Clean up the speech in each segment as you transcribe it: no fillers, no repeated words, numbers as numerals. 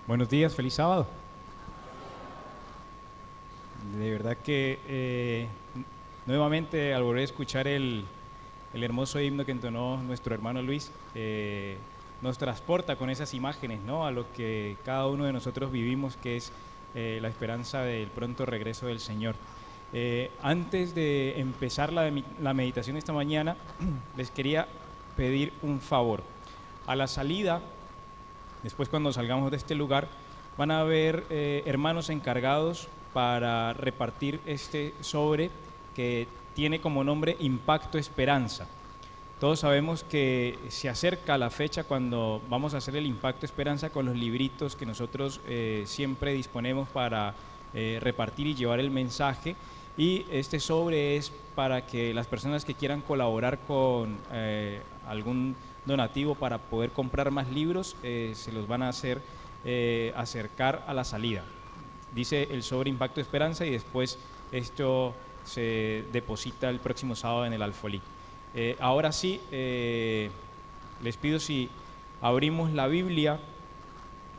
Buenos días, feliz sábado. De verdad que nuevamente al volver a escuchar el hermoso himno que entonó nuestro hermano Luis, nos transporta con esas imágenes, ¿no?, a lo que cada uno de nosotros vivimos, que es la esperanza del pronto regreso del Señor. Antes de empezar la meditación esta mañana, les quería pedir un favor. A la salida, después cuando salgamos de este lugar, van a haber hermanos encargados para repartir este sobre que tiene como nombre Impacto Esperanza. Todos sabemos que se acerca la fecha cuando vamos a hacer el Impacto Esperanza con los libritos que nosotros siempre disponemos para repartir y llevar el mensaje. Y este sobre es para que las personas que quieran colaborar con algún donativo para poder comprar más libros, se los van a hacer acercar a la salida. Dice el sobre Impacto Esperanza y después esto se deposita el próximo sábado en el alfolí. Ahora sí, les pido si abrimos la Biblia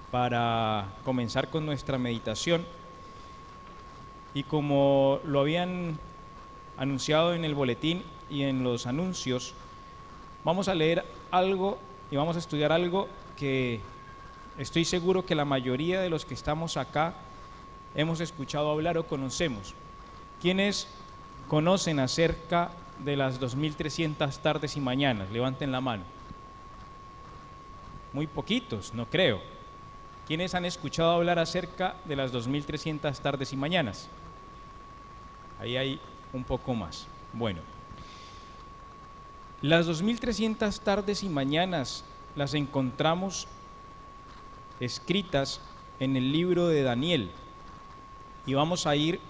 para comenzar con nuestra meditación. Y como lo habían anunciado en el boletín y en los anuncios, vamos a leer algo y vamos a estudiar algo que estoy seguro que la mayoría de los que estamos acá hemos escuchado hablar o conocemos. ¿Quiénes conocen acerca de las 2300 tardes y mañanas? Levanten la mano. Muy poquitos, no creo. ¿Quiénes han escuchado hablar acerca de las 2300 tardes y mañanas? Ahí hay un poco más. Bueno, las 2300 tardes y mañanas las encontramos escritas en el libro de Daniel. Y vamos a ir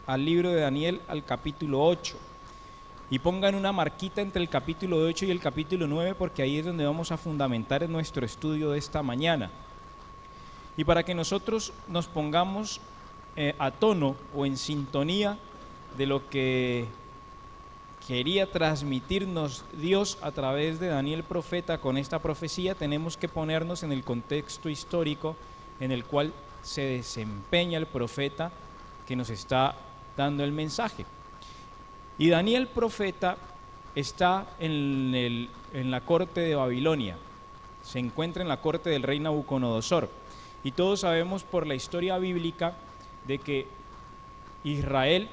al libro de Daniel, al capítulo 8. Y pongan una marquita entre el capítulo 8 y el capítulo 9, porque ahí es donde vamos a fundamentar nuestro estudio de esta mañana. Y para que nosotros nos pongamos a tono o en sintonía de lo que quería transmitirnos Dios a través de Daniel profeta con esta profecía, tenemos que ponernos en el contexto histórico en el cual se desempeña el profeta que nos está dando el mensaje. Y Daniel profeta está en la corte de Babilonia, se encuentra en la corte del rey Nabucodonosor. Y todos sabemos por la historia bíblica de que Israel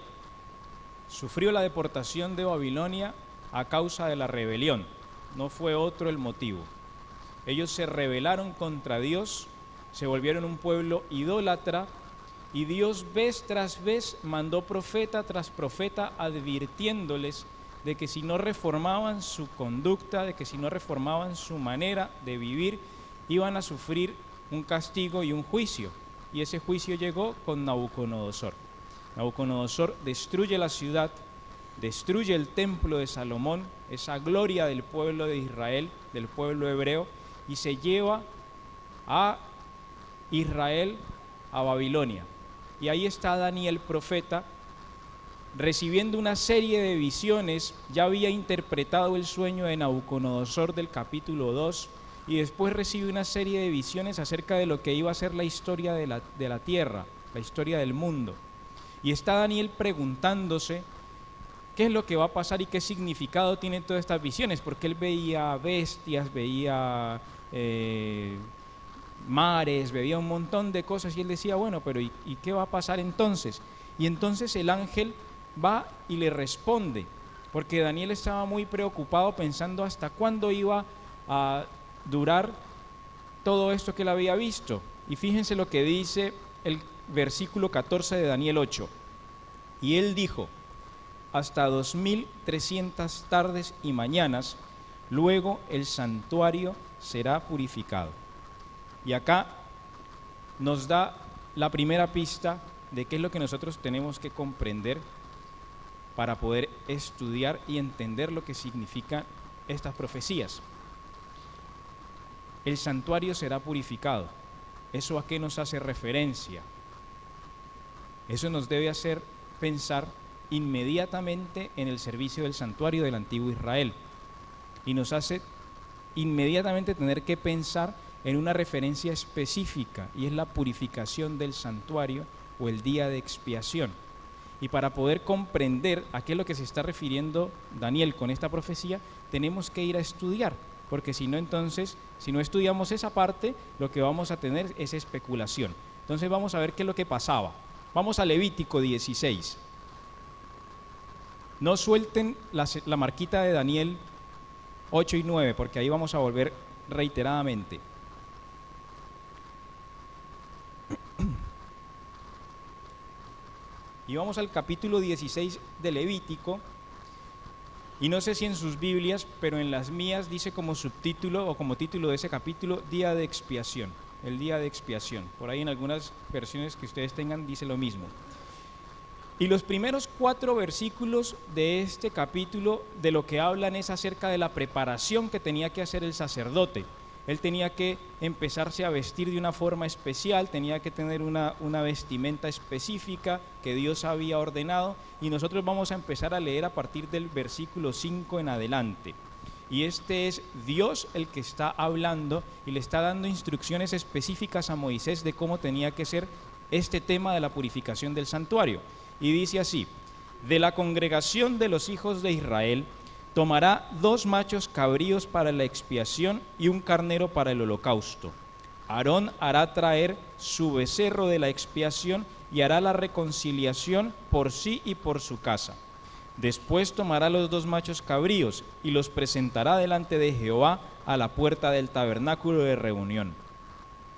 sufrió la deportación de Babilonia a causa de la rebelión. No fue otro el motivo. Ellos se rebelaron contra Dios, se volvieron un pueblo idólatra, y Dios vez tras vez mandó profeta tras profeta advirtiéndoles de que si no reformaban su conducta, de que si no reformaban su manera de vivir, iban a sufrir un castigo y un juicio. Y ese juicio llegó con Nabucodonosor. Nabucodonosor destruye la ciudad, destruye el templo de Salomón, esa gloria del pueblo de Israel, del pueblo hebreo, y se lleva a Israel a Babilonia. Y ahí está Daniel profeta recibiendo una serie de visiones. Ya había interpretado el sueño de Nabucodonosor del capítulo 2 y después recibe una serie de visiones acerca de lo que iba a ser la historia de la tierra, la historia del mundo. Y está Daniel preguntándose qué es lo que va a pasar y qué significado tienen todas estas visiones, porque él veía bestias, veía mares, veía un montón de cosas y él decía, bueno, pero ¿y qué va a pasar entonces? Y entonces el ángel va y le responde, porque Daniel estaba muy preocupado pensando hasta cuándo iba a durar todo esto que él había visto. Y fíjense lo que dice el versículo 14 de Daniel 8. Y él dijo, hasta 2300 tardes y mañanas, luego el santuario será purificado. Y acá nos da la primera pista de qué es lo que nosotros tenemos que comprender para poder estudiar y entender lo que significan estas profecías. El santuario será purificado. ¿Eso a qué nos hace referencia? Eso nos debe hacer pensar inmediatamente en el servicio del santuario del antiguo Israel. Y nos hace inmediatamente tener que pensar en una referencia específica, y es la purificación del santuario o el día de expiación. Y para poder comprender a qué es lo que se está refiriendo Daniel con esta profecía, tenemos que ir a estudiar, porque si no, entonces, si no estudiamos esa parte, lo que vamos a tener es especulación. Entonces vamos a ver qué es lo que pasaba. Vamos a Levítico 16. No suelten la marquita de Daniel 8 y 9, porque ahí vamos a volver reiteradamente. Y vamos al capítulo 16 de Levítico, y no sé si en sus Biblias, pero en las mías dice como subtítulo o como título de ese capítulo, Día de Expiación, el Día de Expiación. Por ahí en algunas versiones que ustedes tengan dice lo mismo. Y los primeros 4 versículos de este capítulo de lo que hablan es acerca de la preparación que tenía que hacer el sacerdote. Él tenía que empezarse a vestir de una forma especial, tenía que tener una vestimenta específica que Dios había ordenado, y nosotros vamos a empezar a leer a partir del versículo 5 en adelante. Y este es Dios el que está hablando y le está dando instrucciones específicas a Moisés de cómo tenía que ser este tema de la purificación del santuario. Y dice así: de la congregación de los hijos de Israel tomará 2 machos cabríos para la expiación y un carnero para el holocausto. Aarón hará traer su becerro de la expiación y hará la reconciliación por sí y por su casa. Después tomará los 2 machos cabríos y los presentará delante de Jehová a la puerta del tabernáculo de reunión.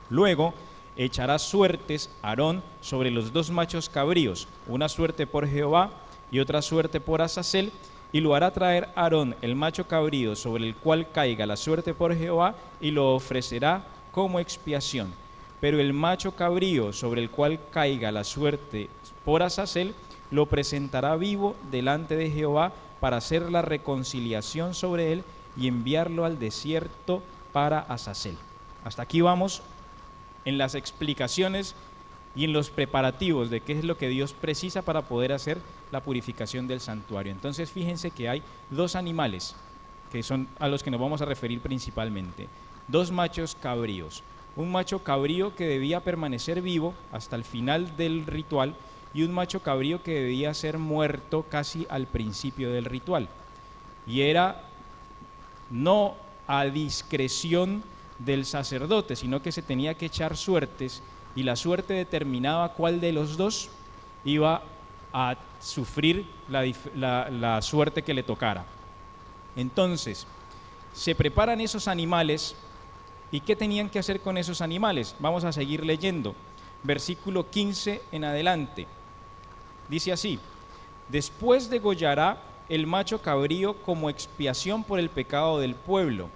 Luego echará suertes Aarón sobre los 2 machos cabríos, una suerte por Jehová y otra suerte por Azazel, y lo hará traer Aarón el macho cabrío sobre el cual caiga la suerte por Jehová, y lo ofrecerá como expiación. Pero el macho cabrío sobre el cual caiga la suerte por Azazel, lo presentará vivo delante de Jehová para hacer la reconciliación sobre él y enviarlo al desierto para Azazel. Hasta aquí vamos en las explicaciones y en los preparativos de qué es lo que Dios precisa para poder hacer la purificación del santuario. Entonces fíjense que hay 2 animales que son a los que nos vamos a referir principalmente. 2 machos cabríos. Un macho cabrío que debía permanecer vivo hasta el final del ritual, y un macho cabrío que debía ser muerto casi al principio del ritual. Y era no a discreción del sacerdote, sino que se tenía que echar suertes, y la suerte determinaba cuál de los 2 iba a sufrir la suerte que le tocara. Entonces, se preparan esos animales, ¿y qué tenían que hacer con esos animales? Vamos a seguir leyendo, versículo 15 en adelante. Dice así: después degollará el macho cabrío como expiación por el pecado del pueblo.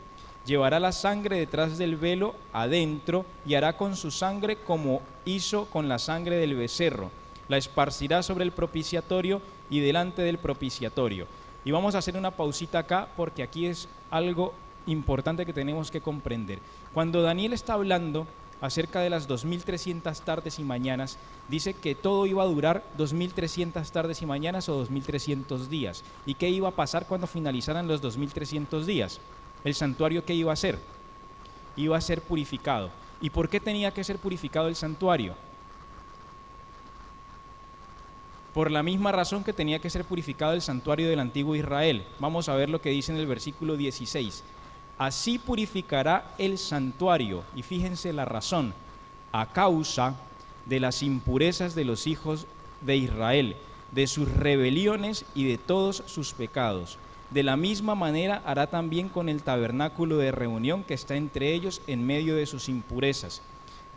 Llevará la sangre detrás del velo adentro y hará con su sangre como hizo con la sangre del becerro. La esparcirá sobre el propiciatorio y delante del propiciatorio. Y vamos a hacer una pausita acá, porque aquí es algo importante que tenemos que comprender. Cuando Daniel está hablando acerca de las 2300 tardes y mañanas, dice que todo iba a durar 2300 tardes y mañanas o 2300 días. ¿Y qué iba a pasar cuando finalizaran los 2300 días? ¿El santuario qué iba a hacer? Iba a ser purificado. ¿Y por qué tenía que ser purificado el santuario? Por la misma razón que tenía que ser purificado el santuario del antiguo Israel. Vamos a ver lo que dice en el versículo 16. Así purificará el santuario, y fíjense la razón, a causa de las impurezas de los hijos de Israel, de sus rebeliones y de todos sus pecados. De la misma manera hará también con el tabernáculo de reunión que está entre ellos en medio de sus impurezas.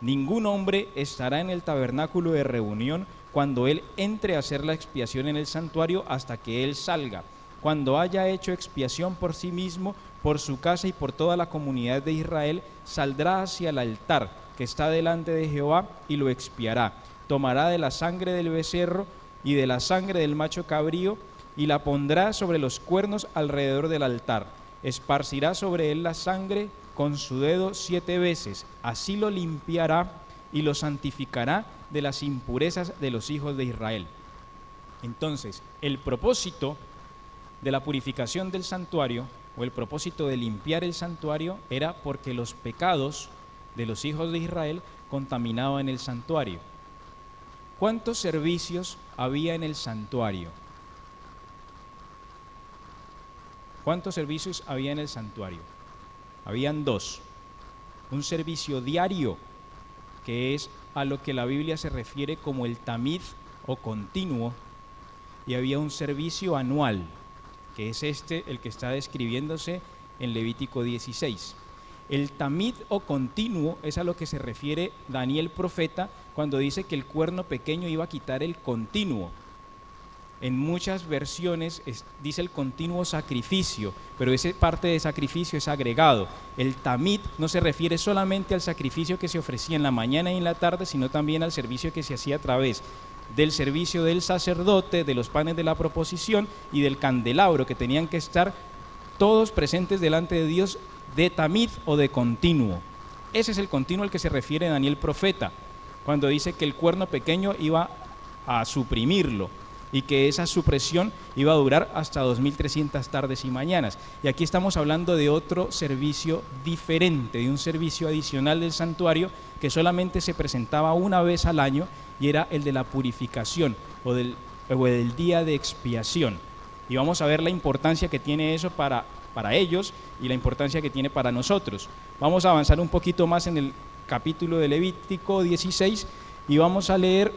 Ningún hombre estará en el tabernáculo de reunión cuando él entre a hacer la expiación en el santuario hasta que él salga. Cuando haya hecho expiación por sí mismo, por su casa y por toda la comunidad de Israel, saldrá hacia el altar que está delante de Jehová y lo expiará. Tomará de la sangre del becerro y de la sangre del macho cabrío y la pondrá sobre los cuernos alrededor del altar. Esparcirá sobre él la sangre con su dedo 7 veces. Así lo limpiará y lo santificará de las impurezas de los hijos de Israel. Entonces, el propósito de la purificación del santuario, o el propósito de limpiar el santuario, era porque los pecados de los hijos de Israel contaminado en el santuario. ¿Cuántos servicios había en el santuario? ¿Cuántos servicios había en el santuario? Habían dos. Un servicio diario, que es a lo que la Biblia se refiere como el tamid o continuo, y había un servicio anual, que es el que está describiéndose en Levítico 16. El tamid o continuo es a lo que se refiere Daniel profeta cuando dice que el cuerno pequeño iba a quitar el continuo. En muchas versiones dice el continuo sacrificio, pero esa parte de sacrificio es agregado. El tamid no se refiere solamente al sacrificio que se ofrecía en la mañana y en la tarde, sino también al servicio que se hacía a través del servicio del sacerdote, de los panes de la proposición y del candelabro, que tenían que estar todos presentes delante de Dios de tamid o de continuo. Ese es el continuo al que se refiere Daniel profeta, cuando dice que el cuerno pequeño iba a suprimirlo y que esa supresión iba a durar hasta 2300 tardes y mañanas. Y aquí estamos hablando de otro servicio diferente, de un servicio adicional del santuario que solamente se presentaba una vez al año, y era el de la purificación o del día de expiación. Y vamos a ver la importancia que tiene eso para ellos y la importancia que tiene para nosotros. Vamos a avanzar un poquito más en el capítulo de Levítico 16 y vamos a leer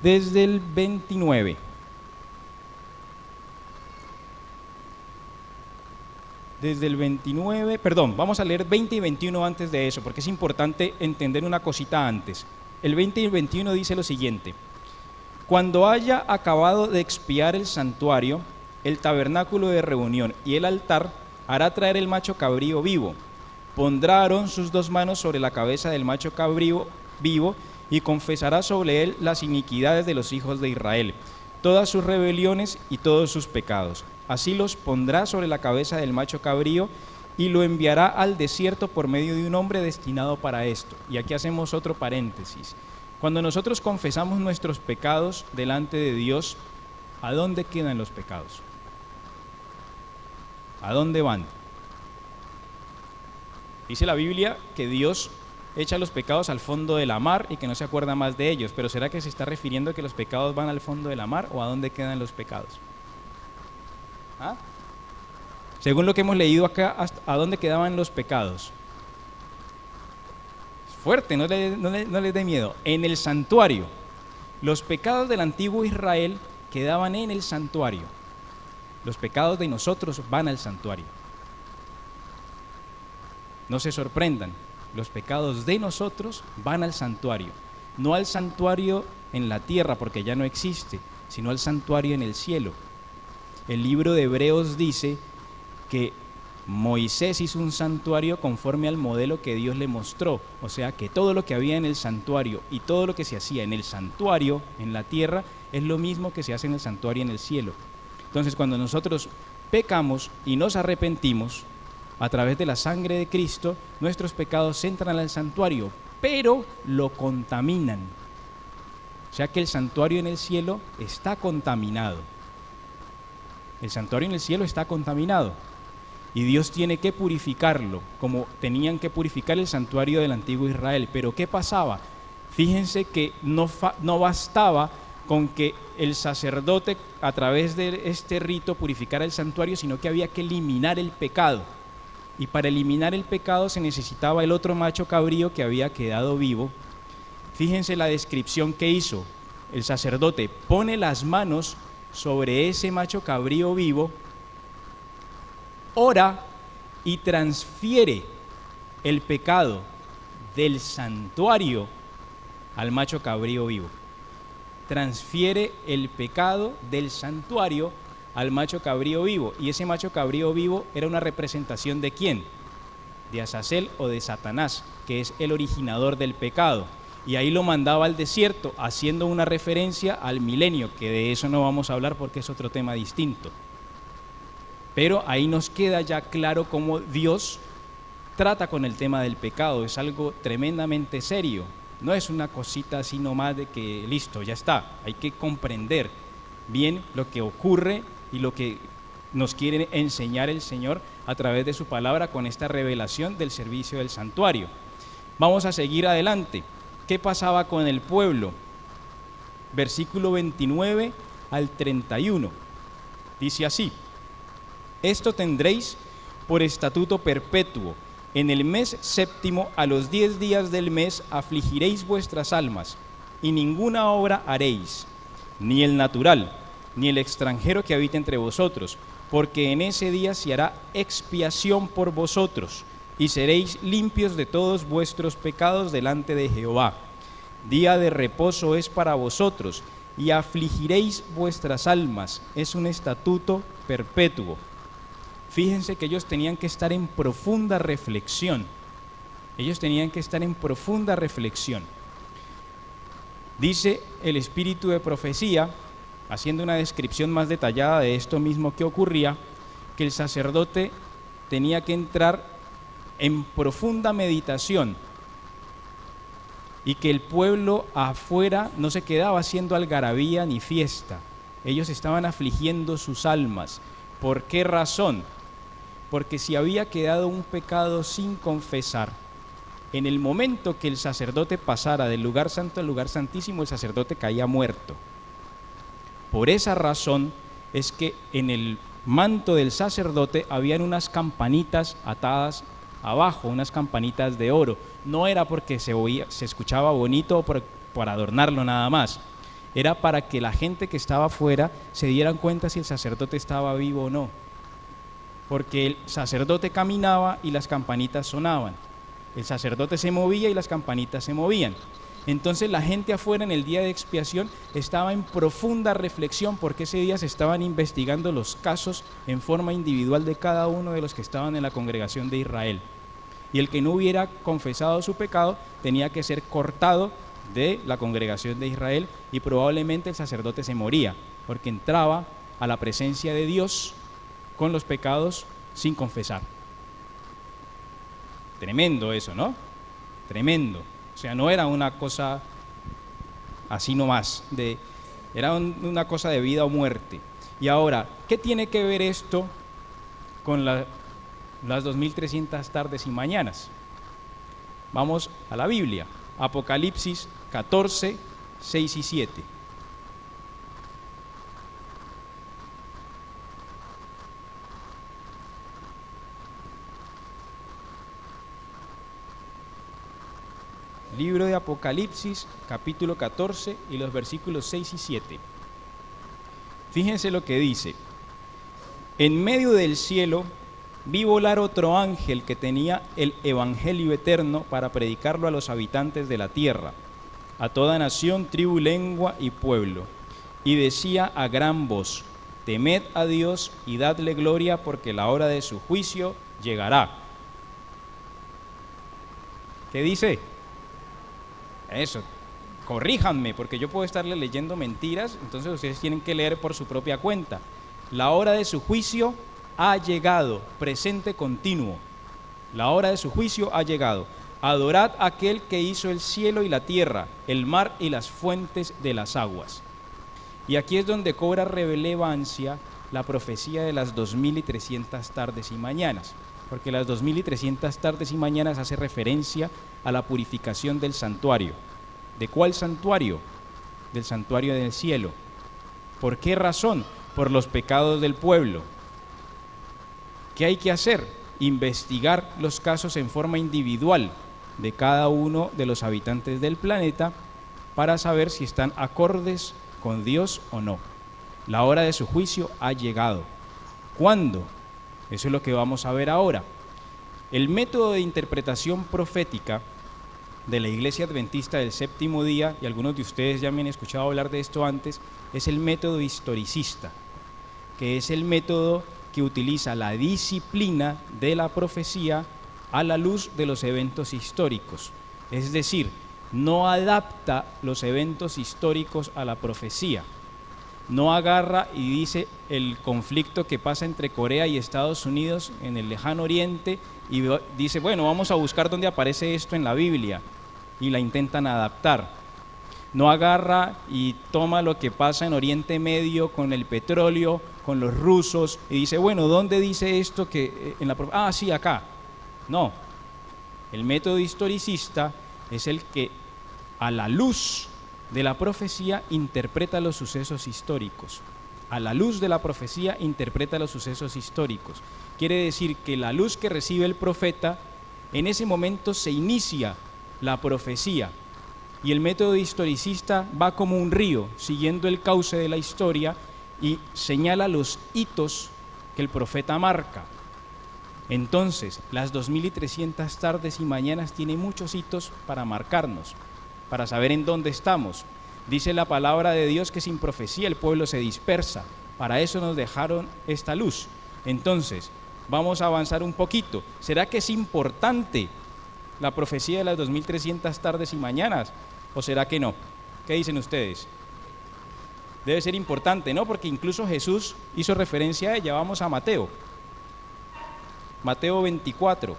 desde el 29. Desde el 29, perdón, vamos a leer 20 y 21 antes de eso, porque es importante entender una cosita antes. El 20 y el 21 dice lo siguiente: cuando haya acabado de expiar el santuario, el tabernáculo de reunión y el altar, hará traer el macho cabrío vivo. Pondrá Aarón sus dos manos sobre la cabeza del macho cabrío vivo y confesará sobre él las iniquidades de los hijos de Israel, todas sus rebeliones y todos sus pecados. Así los pondrá sobre la cabeza del macho cabrío y lo enviará al desierto por medio de un hombre destinado para esto. Y aquí hacemos otro paréntesis. Cuando nosotros confesamos nuestros pecados delante de Dios, ¿a dónde quedan los pecados? ¿A dónde van? Dice la Biblia que Dios echa los pecados al fondo de la mar y que no se acuerda más de ellos, pero ¿será que se está refiriendo a que los pecados van al fondo de la mar o a dónde quedan los pecados? ¿Ah? Según lo que hemos leído acá, ¿a dónde quedaban los pecados? Fuerte, no les dé miedo. En el santuario. Los pecados del antiguo Israel quedaban en el santuario. Los pecados de nosotros van al santuario. No se sorprendan, los pecados de nosotros van al santuario. No al santuario en la tierra, porque ya no existe, sino al santuario en el cielo. El libro de Hebreos dice que Moisés hizo un santuario conforme al modelo que Dios le mostró, o sea que todo lo que había en el santuario y todo lo que se hacía en el santuario, en la tierra, es lo mismo que se hace en el santuario en el cielo. Entonces, cuando nosotros pecamos y nos arrepentimos, a través de la sangre de Cristo, nuestros pecados entran al santuario, pero lo contaminan. O sea que el santuario en el cielo está contaminado. El santuario en el cielo está contaminado. Y Dios tiene que purificarlo, como tenían que purificar el santuario del antiguo Israel. Pero ¿qué pasaba? Fíjense que no bastaba con que el sacerdote a través de este rito purificara el santuario, sino que había que eliminar el pecado. Y para eliminar el pecado se necesitaba el otro macho cabrío que había quedado vivo. Fíjense la descripción que hizo. El sacerdote pone las manos sobre ese macho cabrío vivo, ora y transfiere el pecado del santuario al macho cabrío vivo. Transfiere el pecado del santuario al macho cabrío vivo. Y ese macho cabrío vivo era una representación ¿de quién? De Azazel o de Satanás, que es el originador del pecado. Y ahí lo mandaba al desierto, haciendo una referencia al milenio, que de eso no vamos a hablar porque es otro tema distinto. Pero ahí nos queda ya claro cómo Dios trata con el tema del pecado. Es algo tremendamente serio. No es una cosita así nomás de que listo, ya está. Hay que comprender bien lo que ocurre y lo que nos quiere enseñar el Señor a través de su palabra con esta revelación del servicio del santuario. Vamos a seguir adelante. ¿Qué pasaba con el pueblo? Versículo 29 al 31. Dice así: esto tendréis por estatuto perpetuo. En el mes séptimo, a los 10 días del mes, afligiréis vuestras almas, y ninguna obra haréis, ni el natural, ni el extranjero que habite entre vosotros, porque en ese día se hará expiación por vosotros, y seréis limpios de todos vuestros pecados delante de Jehová. Día de reposo es para vosotros, y afligiréis vuestras almas. Es un estatuto perpetuo. Fíjense que ellos tenían que estar en profunda reflexión. Ellos tenían que estar en profunda reflexión. Dice el espíritu de profecía, haciendo una descripción más detallada de esto mismo que ocurría, que el sacerdote tenía que entrar en profunda meditación y que el pueblo afuera no se quedaba haciendo algarabía ni fiesta. Ellos estaban afligiendo sus almas. ¿Por qué razón? Porque si había quedado un pecado sin confesar, en el momento que el sacerdote pasara del lugar santo al lugar santísimo, el sacerdote caía muerto. Por esa razón es que en el manto del sacerdote habían unas campanitas atadas abajo, unas campanitas de oro. No era porque se escuchaba bonito o por adornarlo nada más. Era para que la gente que estaba afuera se dieran cuenta si el sacerdote estaba vivo o no. Porque el sacerdote caminaba y las campanitas sonaban. El sacerdote se movía y las campanitas se movían. Entonces la gente afuera en el día de expiación estaba en profunda reflexión, porque ese día se estaban investigando los casos en forma individual de cada uno de los que estaban en la congregación de Israel. Y el que no hubiera confesado su pecado tenía que ser cortado de la congregación de Israel, y probablemente el sacerdote se moría, porque entraba a la presencia de Dios con los pecados sin confesar. Tremendo eso, ¿no? Tremendo. O sea, no era una cosa así nomás, era una cosa de vida o muerte. Y ahora, ¿qué tiene que ver esto con las 2300 tardes y mañanas? Vamos a la Biblia, Apocalipsis 14, 6 y 7. Libro de Apocalipsis, capítulo 14 y los versículos 6 y 7. Fíjense lo que dice: en medio del cielo vi volar otro ángel que tenía el evangelio eterno para predicarlo a los habitantes de la tierra, a toda nación, tribu, lengua y pueblo. Y decía a gran voz: temed a Dios y dadle gloria, porque la hora de su juicio llegará. ¿Qué dice? Eso, corríjanme, porque yo puedo estarle leyendo mentiras, entonces ustedes tienen que leer por su propia cuenta. La hora de su juicio ha llegado, presente continuo. La hora de su juicio ha llegado. Adorad a aquel que hizo el cielo y la tierra, el mar y las fuentes de las aguas. Y aquí es donde cobra relevancia la profecía de las 2300 tardes y mañanas, porque las 2300 tardes y mañanas hace referencia a la purificación del santuario. ¿De cuál santuario? Del santuario del cielo. ¿Por qué razón? Por los pecados del pueblo. ¿Qué hay que hacer? Investigar los casos en forma individual de cada uno de los habitantes del planeta para saber si están acordes con Dios o no. La hora de su juicio ha llegado. ¿Cuándo? Eso es lo que vamos a ver ahora. El método de interpretación profética de la Iglesia Adventista del Séptimo Día, y algunos de ustedes ya me han escuchado hablar de esto antes, es el método historicista, que es el método que utiliza la disciplina de la profecía a la luz de los eventos históricos. Es decir, no adapta los eventos históricos a la profecía. No agarra y dice el conflicto que pasa entre Corea y Estados Unidos en el lejano oriente y dice, bueno, vamos a buscar dónde aparece esto en la Biblia, y la intentan adaptar. No agarra y toma lo que pasa en Oriente Medio con el petróleo, con los rusos, y dice, bueno, ¿dónde dice esto que en la profecía? Ah, sí, acá. No. El método historicista es el que, a la luz de la profecía, interpreta los sucesos históricos. A la luz de la profecía, interpreta los sucesos históricos. Quiere decir que la luz que recibe el profeta, en ese momento se inicia la profecía. Y el método historicista va como un río, siguiendo el cauce de la historia y señala los hitos que el profeta marca. Entonces, las 2300 tardes y mañanas tienen muchos hitos para marcarnos, para saber en dónde estamos. Dice la palabra de Dios que sin profecía el pueblo se dispersa. Para eso nos dejaron esta luz. Entonces, vamos a avanzar un poquito. ¿Será que es importante la profecía de las 2300 tardes y mañanas? ¿O será que no? ¿Qué dicen ustedes? Debe ser importante, ¿no? Porque incluso Jesús hizo referencia a ella. Vamos a Mateo. Mateo 24.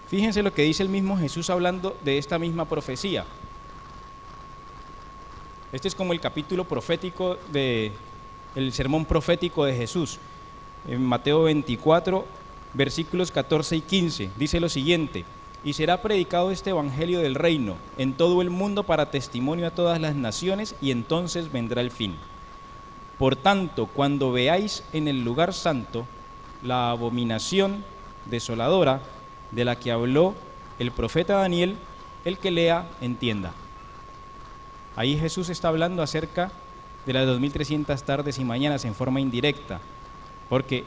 Fíjense lo que dice el mismo Jesús hablando de esta misma profecía. Este es como el capítulo profético el sermón profético de Jesús. En Mateo 24, versículos 14 y 15, dice lo siguiente: y será predicado este evangelio del reino en todo el mundo para testimonio a todas las naciones, y entonces vendrá el fin. Por tanto, cuando veáis en el lugar santo la abominación desoladora de la que habló el profeta Daniel, el que lea, entienda. Ahí Jesús está hablando acerca de las 2300 tardes y mañanas en forma indirecta, porque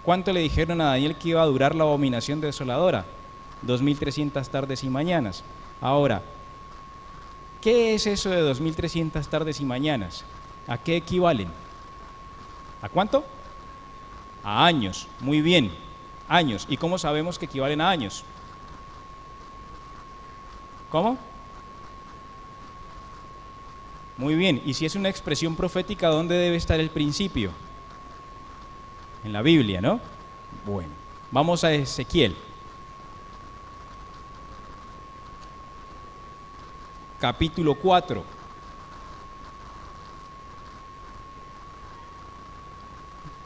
¿cuánto le dijeron a Daniel que iba a durar la abominación desoladora? 2300 tardes y mañanas. Ahora, ¿qué es eso de 2300 tardes y mañanas? ¿A qué equivalen? ¿A cuánto? A años. Muy bien, años. ¿Y cómo sabemos que equivalen a años? ¿Cómo? Muy bien. ¿Y si es una expresión profética, dónde debe estar el principio? En la Biblia, ¿no? Bueno, vamos a Ezequiel. Capítulo 4.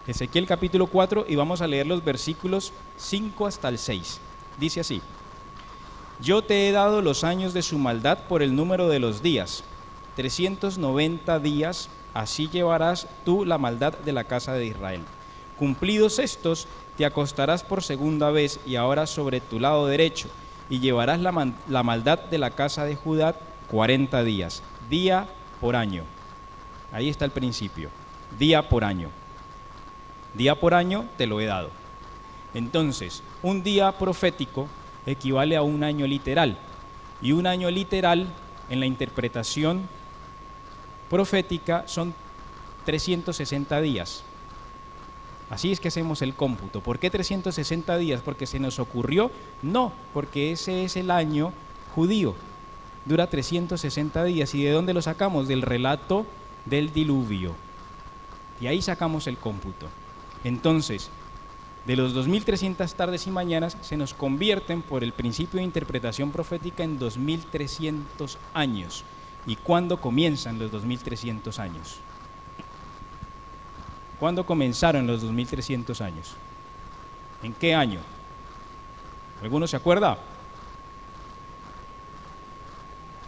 Ezequiel capítulo 4, y vamos a leer los versículos 5 hasta el 6. Dice así: yo te he dado los años de su maldad por el número de los días, 390 días, así llevarás tú la maldad de la casa de Israel. Cumplidos estos, te acostarás por segunda vez, y ahora sobre tu lado derecho, y llevarás la maldad de la casa de Judá 40 días, día por año. Ahí está el principio, día por año. Día por año te lo he dado. Entonces, un día profético equivale a un año literal, y un año literal en la interpretación profética son 360 días. Así es que hacemos el cómputo. ¿Por qué 360 días? ¿Porque se nos ocurrió? No, porque ese es el año judío. Dura 360 días. ¿Y de dónde lo sacamos? Del relato del diluvio. Y ahí sacamos el cómputo. Entonces, de los 2300 tardes y mañanas se nos convierten por el principio de interpretación profética en 2300 años. ¿Y cuándo comienzan los 2300 años? ¿Cuándo comenzaron los 2300 años? ¿En qué año? ¿Alguno se acuerda?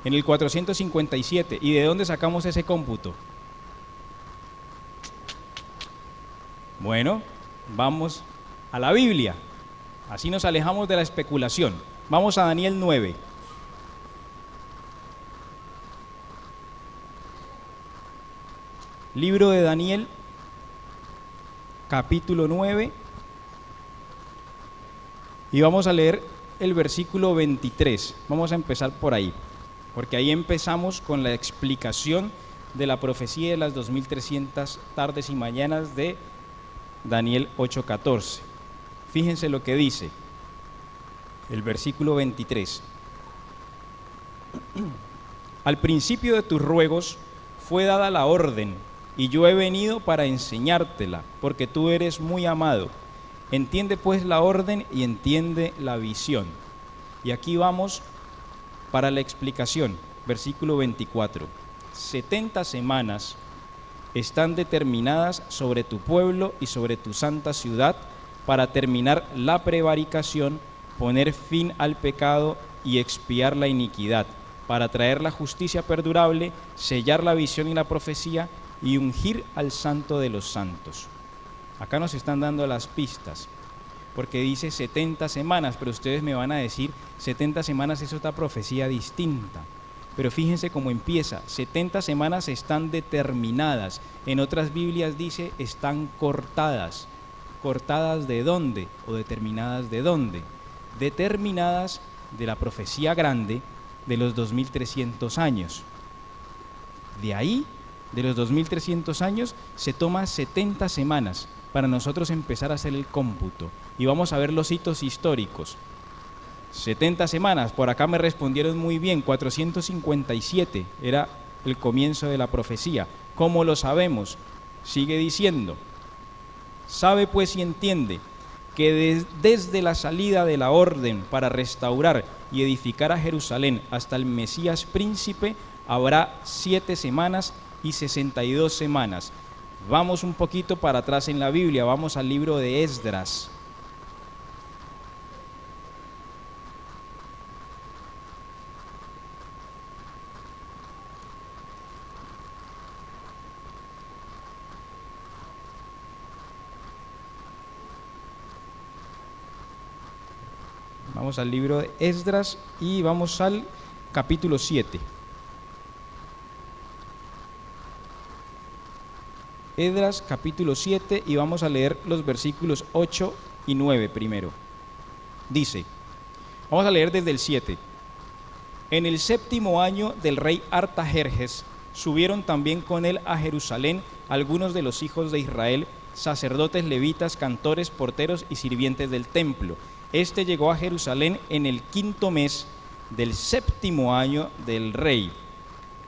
En el 457. ¿Y de dónde sacamos ese cómputo? Bueno, vamos a la Biblia. Así nos alejamos de la especulación. Vamos a Daniel 9. Libro de Daniel, capítulo 9. Y vamos a leer el versículo 23. Vamos a empezar por ahí, porque ahí empezamos con la explicación de la profecía de las 2300 tardes y mañanas de Daniel 8:14. Fíjense lo que dice el versículo 23. Al principio de tus ruegos fue dada la orden, y yo he venido para enseñártela, porque tú eres muy amado. Entiende pues la orden y entiende la visión. Y aquí vamos para la explicación. Versículo 24. 70 semanas están determinadas sobre tu pueblo y sobre tu santa ciudad, para terminar la prevaricación, poner fin al pecado y expiar la iniquidad, para traer la justicia perdurable, sellar la visión y la profecía y ungir al santo de los santos. Acá nos están dando las pistas, porque dice 70 semanas, pero ustedes me van a decir, 70 semanas es otra profecía distinta. Pero fíjense cómo empieza, 70 semanas están determinadas, en otras Biblias dice están cortadas. ¿Cortadas de dónde? ¿O determinadas de dónde? Determinadas de la profecía grande de los 2300 años. De ahí, de los 2300 años, se toma 70 semanas para nosotros empezar a hacer el cómputo. Y vamos a ver los hitos históricos. 70 semanas, por acá me respondieron muy bien, 457 era el comienzo de la profecía. ¿Cómo lo sabemos? Sigue diciendo, sabe pues y entiende que desde la salida de la orden para restaurar y edificar a Jerusalén hasta el Mesías príncipe habrá 7 semanas y 62 semanas. Vamos un poquito para atrás en la Biblia, vamos al libro de Esdras. Vamos al libro de Esdras y vamos al capítulo 7. Esdras capítulo 7 y vamos a leer los versículos 8 y 9 primero. Dice, vamos a leer desde el 7. En el 7º año del rey Artajerjes subieron también con él a Jerusalén algunos de los hijos de Israel, sacerdotes, levitas, cantores, porteros y sirvientes del templo. Este llegó a Jerusalén en el 5º mes del 7º año del rey.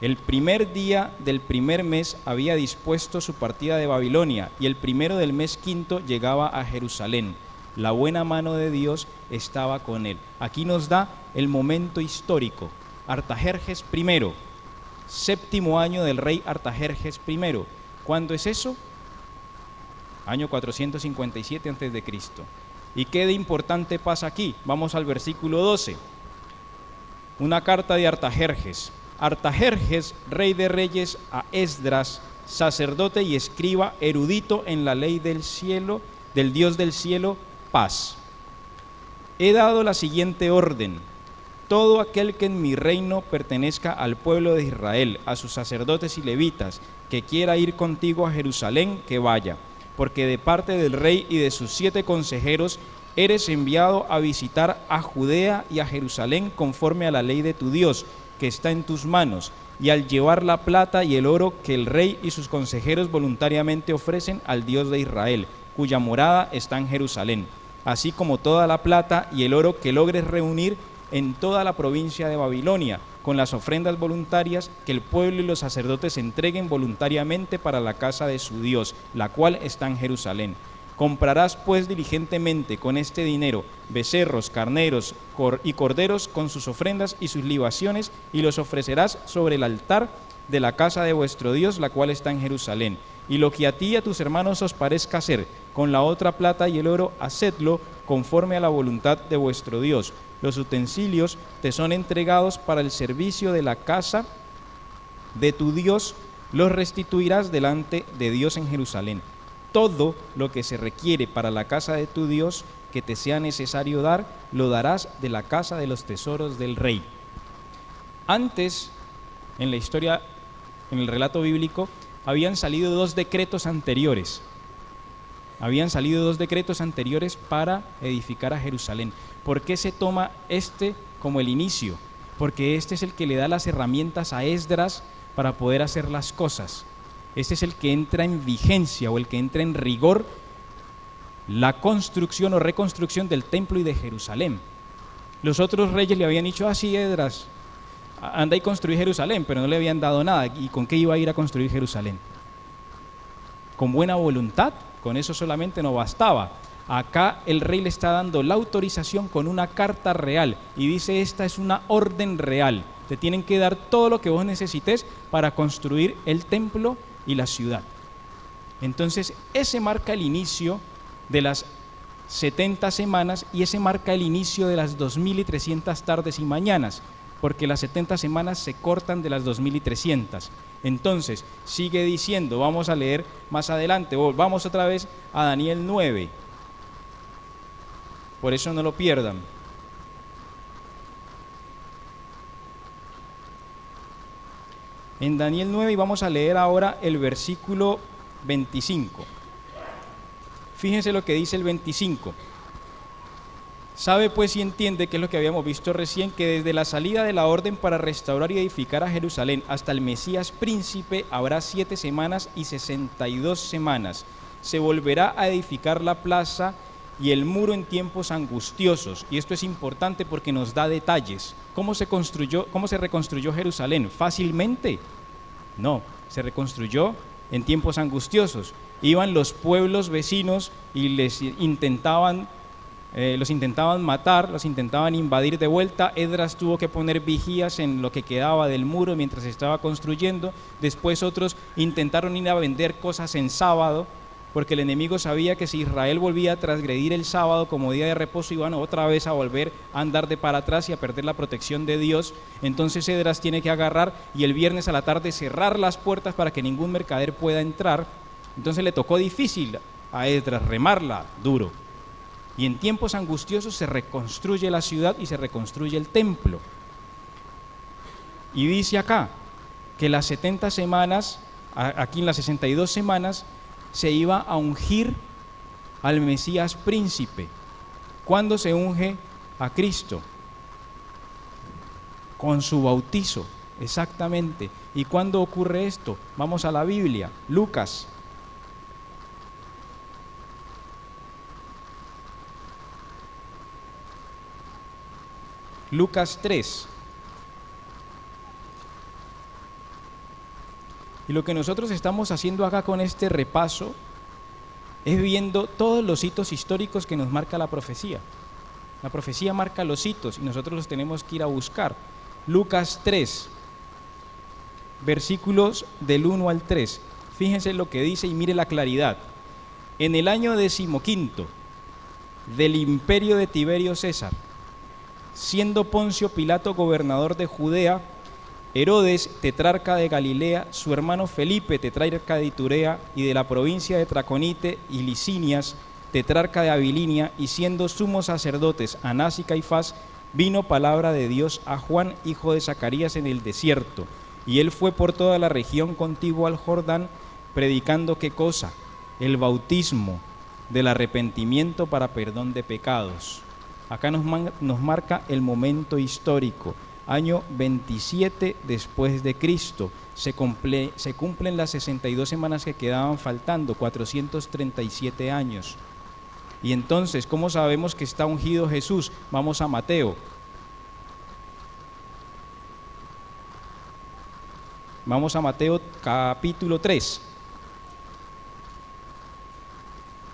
El primer día del primer mes había dispuesto su partida de Babilonia, y el primero del mes 5º llegaba a Jerusalén. La buena mano de Dios estaba con él. Aquí nos da el momento histórico. Artajerjes I, 7º año del rey Artajerjes I. ¿Cuándo es eso? Año 457 a.C. ¿Y qué de importante pasa aquí? Vamos al versículo 12. Una carta de Artajerjes. Artajerjes, rey de reyes, a Esdras, sacerdote y escriba, erudito en la ley del cielo, del Dios del cielo, paz. He dado la siguiente orden: todo aquel que en mi reino pertenezca al pueblo de Israel, a sus sacerdotes y levitas, que quiera ir contigo a Jerusalén, que vaya, porque de parte del rey y de sus 7 consejeros eres enviado a visitar a Judea y a Jerusalén conforme a la ley de tu Dios, que está en tus manos, y al llevar la plata y el oro que el rey y sus consejeros voluntariamente ofrecen al Dios de Israel, cuya morada está en Jerusalén, así como toda la plata y el oro que logres reunir en toda la provincia de Babilonia, con las ofrendas voluntarias que el pueblo y los sacerdotes entreguen voluntariamente para la casa de su Dios, la cual está en Jerusalén. Comprarás pues diligentemente con este dinero becerros, carneros y corderos con sus ofrendas y sus libaciones, y los ofrecerás sobre el altar de la casa de vuestro Dios, la cual está en Jerusalén. Y lo que a ti y a tus hermanos os parezca hacer con la otra plata y el oro, hacedlo conforme a la voluntad de vuestro Dios. Los utensilios te son entregados para el servicio de la casa de tu Dios, los restituirás delante de Dios en Jerusalén. Todo lo que se requiere para la casa de tu Dios que te sea necesario dar, lo darás de la casa de los tesoros del rey. Antes, en la historia, en el relato bíblico, habían salido 2 decretos anteriores. Habían salido 2 decretos anteriores para edificar a Jerusalén. ¿Por qué se toma este como el inicio? Porque este es el que le da las herramientas a Esdras para poder hacer las cosas. Este es el que entra en vigencia o el que entra en rigor la construcción o reconstrucción del templo y de Jerusalén. Los otros reyes le habían dicho, sí, Esdras, anda y construir Jerusalén, pero no le habían dado nada. ¿Y con qué iba a ir a construir Jerusalén? Con buena voluntad, con eso solamente no bastaba. Acá el rey le está dando la autorización con una carta real y dice, esta es una orden real. Te tienen que dar todo lo que vos necesites para construir el templo y la ciudad. Entonces, ese marca el inicio de las 70 semanas y ese marca el inicio de las 2300 tardes y mañanas, porque las 70 semanas se cortan de las 2300. Entonces, sigue diciendo, vamos a leer más adelante, vamos otra vez a Daniel 9. Por eso no lo pierdan. En Daniel 9 y vamos a leer ahora el versículo 25. Fíjense lo que dice el 25. Sabe pues y entiende, que es lo que habíamos visto recién, que desde la salida de la orden para restaurar y edificar a Jerusalén hasta el Mesías príncipe habrá 7 semanas y 62 semanas. Se volverá a edificar la plaza y el muro en tiempos angustiosos. Y esto es importante porque nos da detalles. ¿Cómo se reconstruyó Jerusalén? ¿Fácilmente? No, se reconstruyó en tiempos angustiosos. Iban los pueblos vecinos y los intentaban matar, los intentaban invadir de vuelta. Esdras tuvo que poner vigías en lo que quedaba del muro mientras se estaba construyendo. Después otros intentaron ir a vender cosas en sábado, porque el enemigo sabía que si Israel volvía a transgredir el sábado como día de reposo, iban otra vez a volver a andar de para atrás y a perder la protección de Dios. Entonces Esdras tiene que agarrar y el viernes a la tarde cerrar las puertas para que ningún mercader pueda entrar. Entonces le tocó difícil a Esdras, remarla duro. Y en tiempos angustiosos se reconstruye la ciudad y se reconstruye el templo. Y dice acá que las 70 semanas, aquí en las 62 semanas, se iba a ungir al Mesías príncipe. ¿Cuándo se unge a Cristo? Con su bautizo, exactamente. ¿Y cuándo ocurre esto? Vamos a la Biblia, Lucas. Lucas 3. Y lo que nosotros estamos haciendo acá con este repaso es viendo todos los hitos históricos que nos marca la profecía. La profecía marca los hitos y nosotros los tenemos que ir a buscar. Lucas 3, versículos del 1 al 3. Fíjense lo que dice y mire la claridad. En el año 15 del imperio de Tiberio César, siendo Poncio Pilato gobernador de Judea, Herodes, tetrarca de Galilea, su hermano Felipe, tetrarca de Iturea y de la provincia de Traconite y Licinias, tetrarca de Abilinia, y siendo sumos sacerdotes Anás y Caifás, vino palabra de Dios a Juan, hijo de Zacarías, en el desierto. Y él fue por toda la región contigua al Jordán, predicando ¿qué cosa? El bautismo del arrepentimiento para perdón de pecados. Acá nos marca el momento histórico. Año 27 después de Cristo, se cumplen las 62 semanas que quedaban faltando, 437 años. Y entonces, ¿cómo sabemos que está ungido Jesús? Vamos a Mateo. Vamos a Mateo capítulo 3.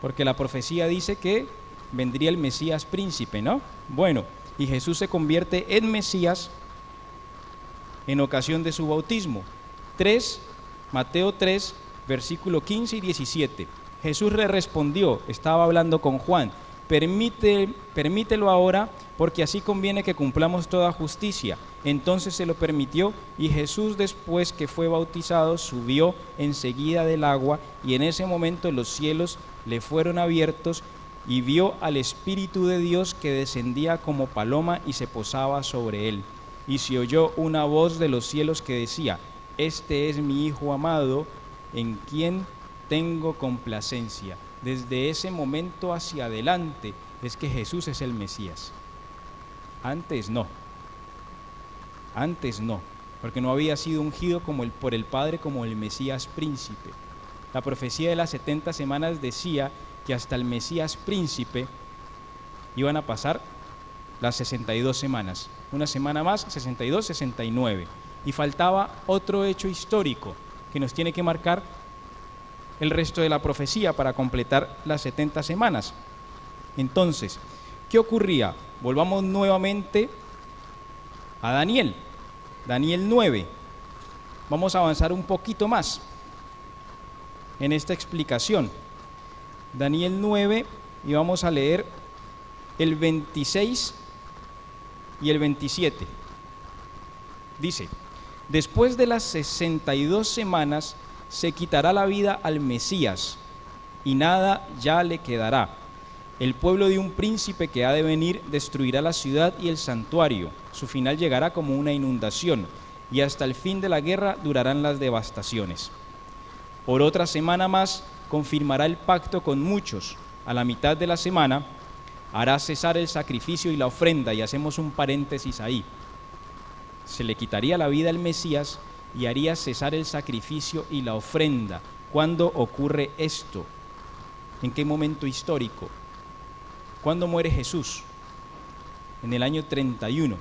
Porque la profecía dice que vendría el Mesías príncipe, ¿no? Bueno, y Jesús se convierte en Mesías en ocasión de su bautismo. Mateo 3, versículo 15 y 17. Jesús le respondió, estaba hablando con Juan, permítelo ahora, porque así conviene que cumplamos toda justicia. Entonces se lo permitió, y Jesús, después que fue bautizado, subió enseguida del agua, y en ese momento los cielos le fueron abiertos, y vio al Espíritu de Dios que descendía como paloma y se posaba sobre él. Y se oyó una voz de los cielos que decía: este es mi Hijo amado, en quien tengo complacencia. Desde ese momento hacia adelante es que Jesús es el Mesías. Antes no, porque no había sido ungido por el Padre como el Mesías príncipe. La profecía de las 70 semanas decía que hasta el Mesías príncipe iban a pasar las 62 semanas. Una semana más, 62, 69. Y faltaba otro hecho histórico que nos tiene que marcar el resto de la profecía para completar las 70 semanas. Entonces, ¿qué ocurría? Volvamos nuevamente a Daniel. Daniel 9. Vamos a avanzar un poquito más. en esta explicación. Daniel 9, y vamos a leer el 26 y el 27. Dice: después de las 62 semanas se quitará la vida al Mesías, y nada ya le quedará. El pueblo de un príncipe que ha de venir destruirá la ciudad y el santuario. Su final llegará como una inundación, y hasta el fin de la guerra durarán las devastaciones. Por otra semana más confirmará el pacto con muchos. A la mitad de la semana hará cesar el sacrificio y la ofrenda, y hacemos un paréntesis ahí. Se le quitaría la vida al Mesías y haría cesar el sacrificio y la ofrenda. ¿Cuándo ocurre esto? ¿En qué momento histórico? ¿Cuándo muere Jesús? En el año 31.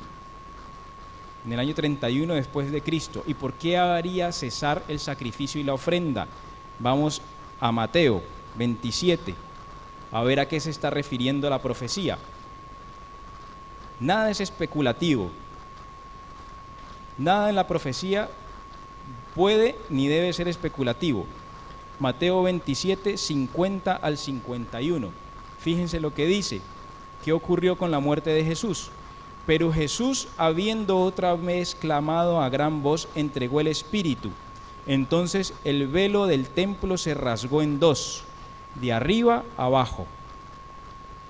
En el año 31 después de Cristo. ¿Y por qué haría cesar el sacrificio y la ofrenda? Vamos a Mateo 27, a ver a qué se está refiriendo la profecía. Nada es especulativo. Nada en la profecía puede ni debe ser especulativo. Mateo 27, 50 al 51. Fíjense lo que dice. ¿Qué ocurrió con la muerte de Jesús? Pero Jesús, habiendo otra vez clamado a gran voz, entregó el Espíritu. Entonces el velo del templo se rasgó en dos, de arriba a abajo.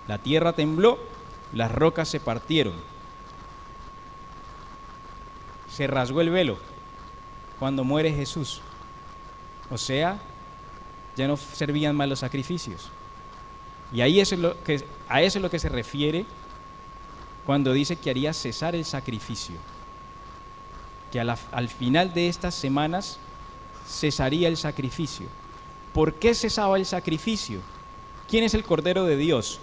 La tierra tembló, las rocas se partieron. Se rasgó el velo cuando muere Jesús. O sea, ya no servían más los sacrificios. Y ahí a eso es lo que se refiere cuando dice que haría cesar el sacrificio. Que al final de estas semanas cesaría el sacrificio. ¿Por qué cesaba el sacrificio? ¿Quién es el Cordero de Dios?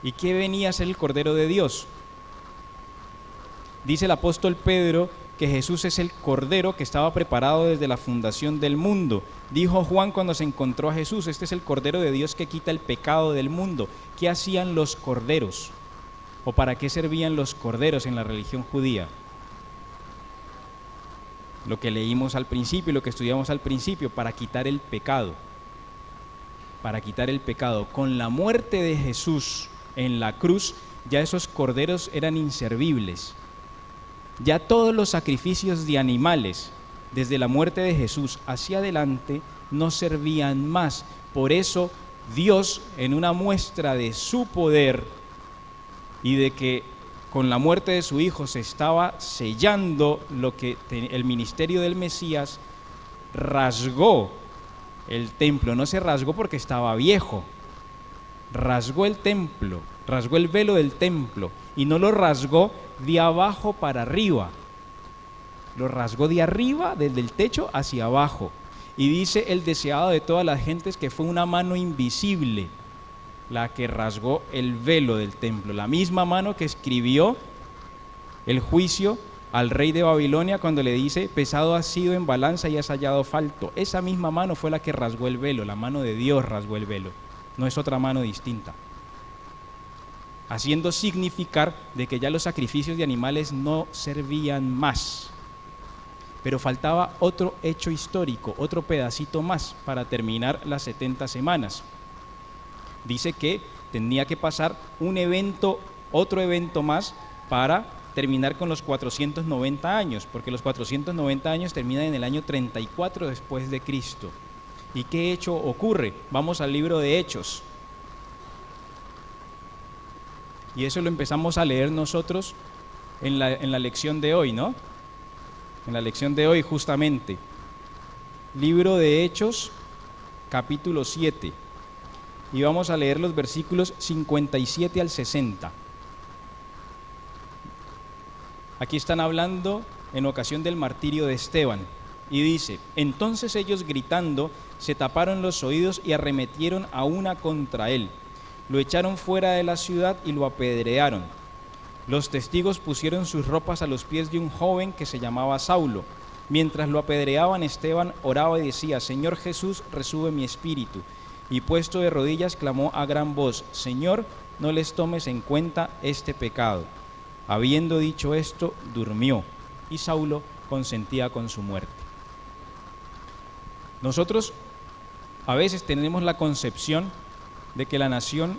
¿Y qué venía a ser el Cordero de Dios? Dice el apóstol Pedro que Jesús es el Cordero que estaba preparado desde la fundación del mundo. Dijo Juan cuando se encontró a Jesús: este es el Cordero de Dios que quita el pecado del mundo. ¿Qué hacían los corderos? ¿O para qué servían los corderos en la religión judía? Lo que leímos al principio, lo que estudiamos al principio, para quitar el pecado. Para quitar el pecado. Con la muerte de Jesús en la cruz, ya esos corderos eran inservibles. Ya todos los sacrificios de animales, desde la muerte de Jesús hacia adelante, no servían más. Por eso Dios, en una muestra de su poder y de que con la muerte de su Hijo se estaba sellando el ministerio del Mesías, rasgó el templo. No se rasgó porque estaba viejo, rasgó el templo, rasgó el velo del templo, y no lo rasgó de abajo para arriba, lo rasgó de arriba, desde el techo hacia abajo. Y dice el deseado de todas las gentes que fue una mano invisible la que rasgó el velo del templo, la misma mano que escribió el juicio al rey de Babilonia cuando le dice: pesado has sido en balanza y has hallado falto. Esa misma mano fue la que rasgó el velo, la mano de Dios rasgó el velo, no es otra mano distinta, haciendo significar de que ya los sacrificios de animales no servían más. Pero faltaba otro hecho histórico, otro pedacito más para terminar las 70 semanas. Dice que tenía que pasar otro evento más para terminar con los 490 años, porque los 490 años terminan en el año 34 después de Cristo. ¿Y qué hecho ocurre? Vamos al libro de Hechos. Y eso lo empezamos a leer nosotros en la lección de hoy, ¿no? En la lección de hoy justamente. Libro de Hechos, capítulo 7. Y vamos a leer los versículos 57 al 60. Aquí están hablando en ocasión del martirio de Esteban. Y dice: entonces ellos gritando se taparon los oídos y arremetieron a una contra él. Lo echaron fuera de la ciudad y lo apedrearon. Los testigos pusieron sus ropas a los pies de un joven que se llamaba Saulo. Mientras lo apedreaban, Esteban oraba y decía: Señor Jesús, resube mi espíritu. Y puesto de rodillas clamó a gran voz: Señor, no les tomes en cuenta este pecado. Habiendo dicho esto, durmió, y Saulo consentía con su muerte. Nosotros a veces tenemos la concepción de que la nación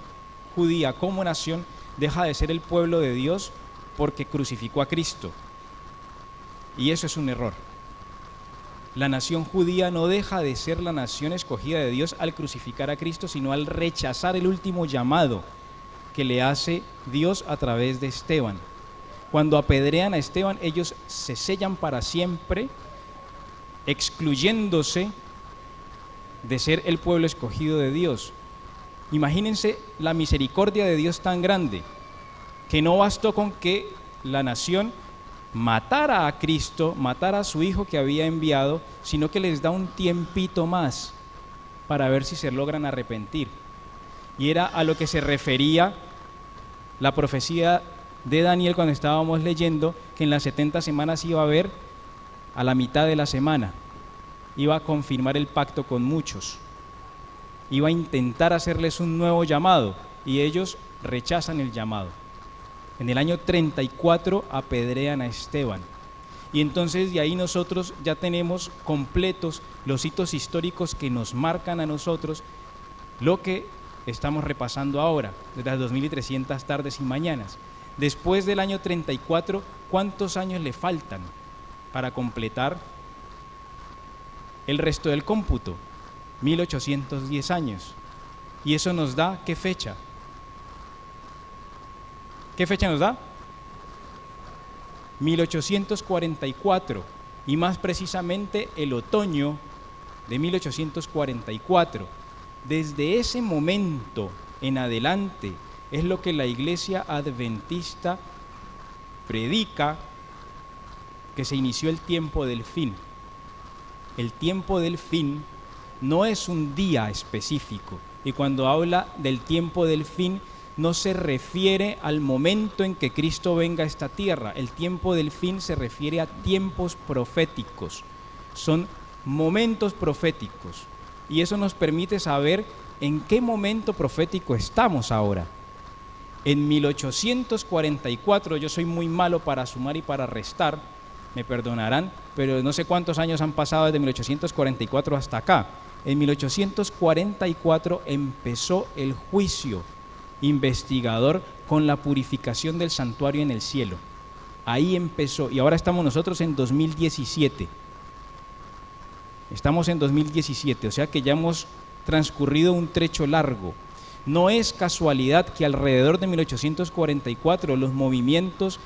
judía como nación deja de ser el pueblo de Dios porque crucificó a Cristo. Y eso es un error. La nación judía no deja de ser la nación escogida de Dios al crucificar a Cristo, sino al rechazar el último llamado que le hace Dios a través de Esteban. Cuando apedrean a Esteban, ellos se sellan para siempre, excluyéndose de ser el pueblo escogido de Dios. Imagínense la misericordia de Dios tan grande, que no bastó con que la nación matara a Cristo, matara a su Hijo que había enviado, sino que les da un tiempito más para ver si se logran arrepentir. Y era a lo que se refería la profecía de Daniel cuando estábamos leyendo, que en las 70 semanas iba a haber a la mitad de la semana, iba a confirmar el pacto con muchos, iba a intentar hacerles un nuevo llamado, y ellos rechazan el llamado. En el año 34 apedrean a Esteban. Y entonces de ahí nosotros ya tenemos completos los hitos históricos que nos marcan a nosotros lo que estamos repasando ahora, de las 2300 tardes y mañanas. Después del año 34, ¿cuántos años le faltan para completar el resto del cómputo? 1810 años. Y eso nos da, ¿qué fecha? ¿Qué fecha nos da? 1844, y más precisamente el otoño de 1844. Desde ese momento en adelante es lo que la Iglesia Adventista predica, que se inició el tiempo del fin. El tiempo del fin no es un día específico, y cuando habla del tiempo del fin no se refiere al momento en que Cristo venga a esta tierra. El tiempo del fin se refiere a tiempos proféticos, son momentos proféticos, y eso nos permite saber en qué momento profético estamos ahora. En 1844, yo soy muy malo para sumar y para restar, me perdonarán, pero no sé cuántos años han pasado desde 1844 hasta acá. En 1844 empezó el juicio investigador con la purificación del santuario en el cielo. Ahí empezó, y ahora estamos nosotros en 2017. Estamos en 2017, o sea que ya hemos transcurrido un trecho largo. No es casualidad que alrededor de 1844 los movimientos,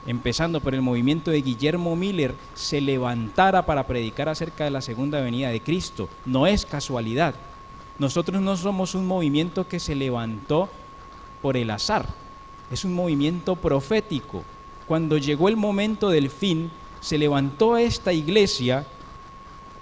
empezando por el movimiento de Guillermo Miller, se levantara para predicar acerca de la segunda venida de Cristo. No es casualidad. Nosotros no somos un movimiento que se levantó por el azar, es un movimiento profético. Cuando llegó el momento del fin, se levantó esta iglesia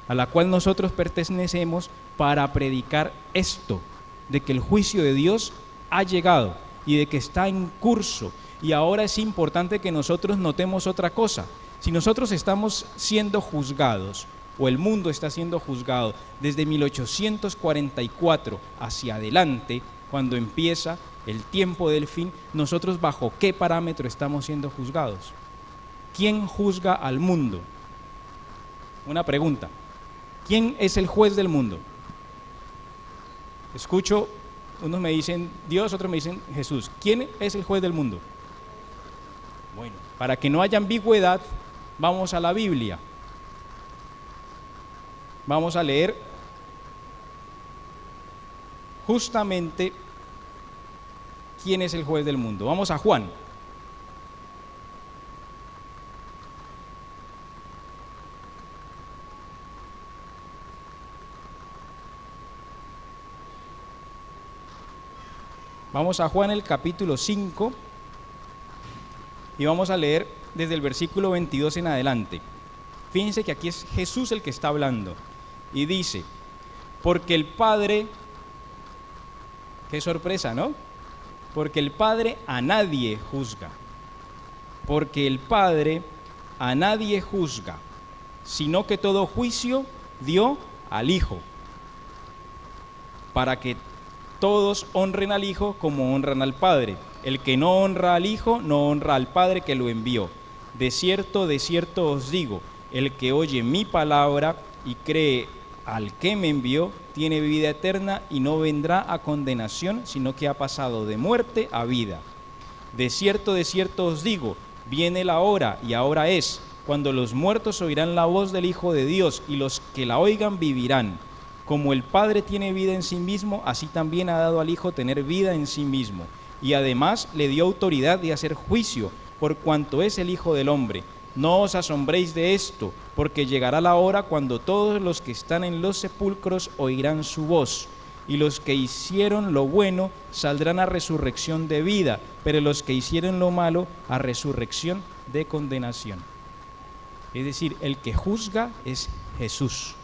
a la cual nosotros pertenecemos para predicar esto, de que el juicio de Dios ha llegado y de que está en curso. Y ahora es importante que nosotros notemos otra cosa. Si nosotros estamos siendo juzgados, o el mundo está siendo juzgado desde 1844 hacia adelante, cuando empieza el tiempo del fin, nosotros ¿bajo qué parámetro estamos siendo juzgados? ¿Quién juzga al mundo? Una pregunta. ¿Quién es el juez del mundo? Escucho, unos me dicen Dios, otros me dicen Jesús. ¿Quién es el juez del mundo? Bueno, para que no haya ambigüedad, vamos a la Biblia. Vamos a leer justamente quién es el juez del mundo. Vamos a Juan. Vamos a Juan el capítulo 5 y vamos a leer desde el versículo 22 en adelante. Fíjense que aquí es Jesús el que está hablando y dice, porque el Padre, qué sorpresa, ¿no? Porque el Padre a nadie juzga, porque el Padre a nadie juzga, sino que todo juicio dio al Hijo, para que todos honren al Hijo como honran al Padre. El que no honra al Hijo, no honra al Padre que lo envió. De cierto os digo, el que oye mi palabra y cree al que me envió tiene vida eterna y no vendrá a condenación, sino que ha pasado de muerte a vida. De cierto os digo, viene la hora, y ahora es, cuando los muertos oirán la voz del Hijo de Dios, y los que la oigan vivirán. Como el Padre tiene vida en sí mismo, así también ha dado al Hijo tener vida en sí mismo. Y además le dio autoridad de hacer juicio, por cuanto es el Hijo del Hombre. No os asombréis de esto, porque llegará la hora cuando todos los que están en los sepulcros oirán su voz, y los que hicieron lo bueno saldrán a resurrección de vida, pero los que hicieron lo malo a resurrección de condenación. Es decir, el que juzga es Jesús.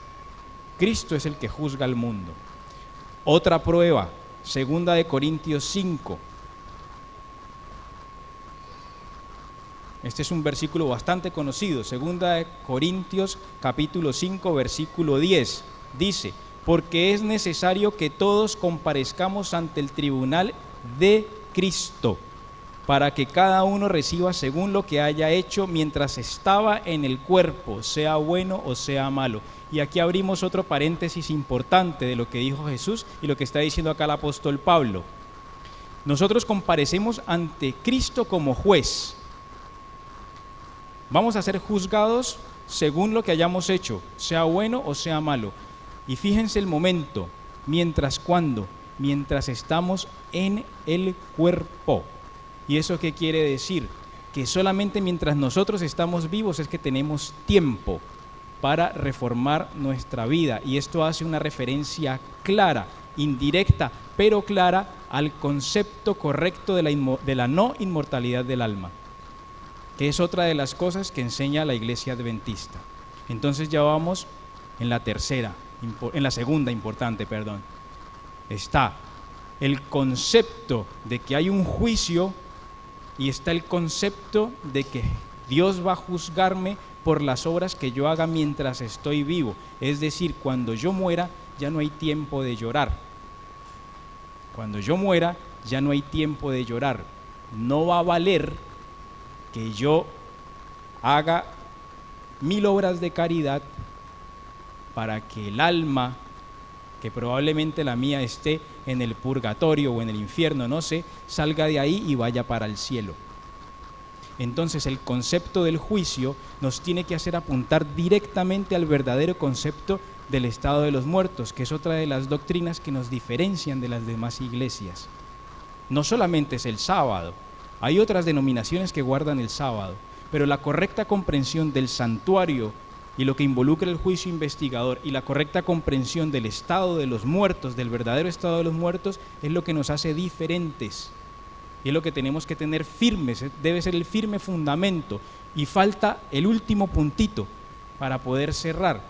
Cristo es el que juzga al mundo. Otra prueba, 2 Corintios 5. Este es un versículo bastante conocido, 2 Corintios capítulo 5, versículo 10. Dice, porque es necesario que todos comparezcamos ante el tribunal de Cristo, para que cada uno reciba según lo que haya hecho mientras estaba en el cuerpo, sea bueno o sea malo. Y aquí abrimos otro paréntesis importante de lo que dijo Jesús y lo que está diciendo acá el apóstol Pablo. Nosotros comparecemos ante Cristo como juez. Vamos a ser juzgados según lo que hayamos hecho, sea bueno o sea malo. Y fíjense el momento, mientras estamos en el cuerpo. ¿Y eso qué quiere decir? Que solamente mientras nosotros estamos vivos es que tenemos tiempo para reformar nuestra vida. Y esto hace una referencia clara, indirecta, pero clara al concepto correcto de la no inmortalidad del alma, que es otra de las cosas que enseña la Iglesia Adventista. Entonces ya vamos en la segunda importante, Está el concepto de que hay un juicio y está el concepto de que Dios va a juzgarme por las obras que yo haga mientras estoy vivo. Es decir, cuando yo muera ya no hay tiempo de llorar. Cuando yo muera ya no hay tiempo de llorar. No va a valer que yo haga 1000 obras de caridad para que el alma, que probablemente la mía esté en el purgatorio o en el infierno, no sé, salga de ahí y vaya para el cielo. Entonces el concepto del juicio nos tiene que hacer apuntar directamente al verdadero concepto del estado de los muertos, que es otra de las doctrinas que nos diferencian de las demás iglesias. No solamente es el sábado, hay otras denominaciones que guardan el sábado, pero la correcta comprensión del santuario y lo que involucra el juicio investigador y la correcta comprensión del estado de los muertos, del verdadero estado de los muertos, es lo que nos hace diferentes. Y es lo que tenemos que tener firmes, debe ser el firme fundamento. Y falta el último puntito para poder cerrar.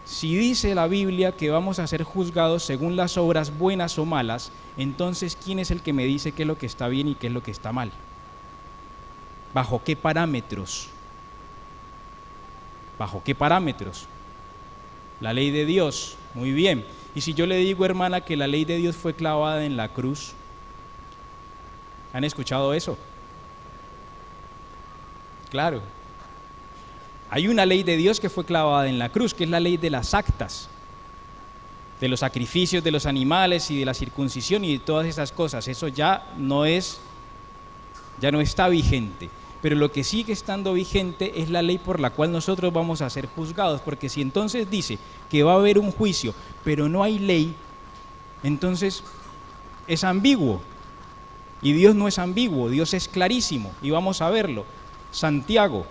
Si dice la Biblia que vamos a ser juzgados según las obras buenas o malas, entonces ¿quién es el que me dice qué es lo que está bien y qué es lo que está mal? ¿Bajo qué parámetros? ¿Bajo qué parámetros? La ley de Dios, muy bien. Y si yo le digo, hermana, que la ley de Dios fue clavada en la cruz, ¿han escuchado eso? Claro. Hay una ley de Dios que fue clavada en la cruz, que es la ley de las actas, de los sacrificios de los animales y de la circuncisión y de todas esas cosas. Eso ya no está vigente. Pero lo que sigue estando vigente es la ley por la cual nosotros vamos a ser juzgados, porque si entonces dice que va a haber un juicio, pero no hay ley, entonces es ambiguo. Y Dios no es ambiguo, Dios es clarísimo, y vamos a verlo. Santiago.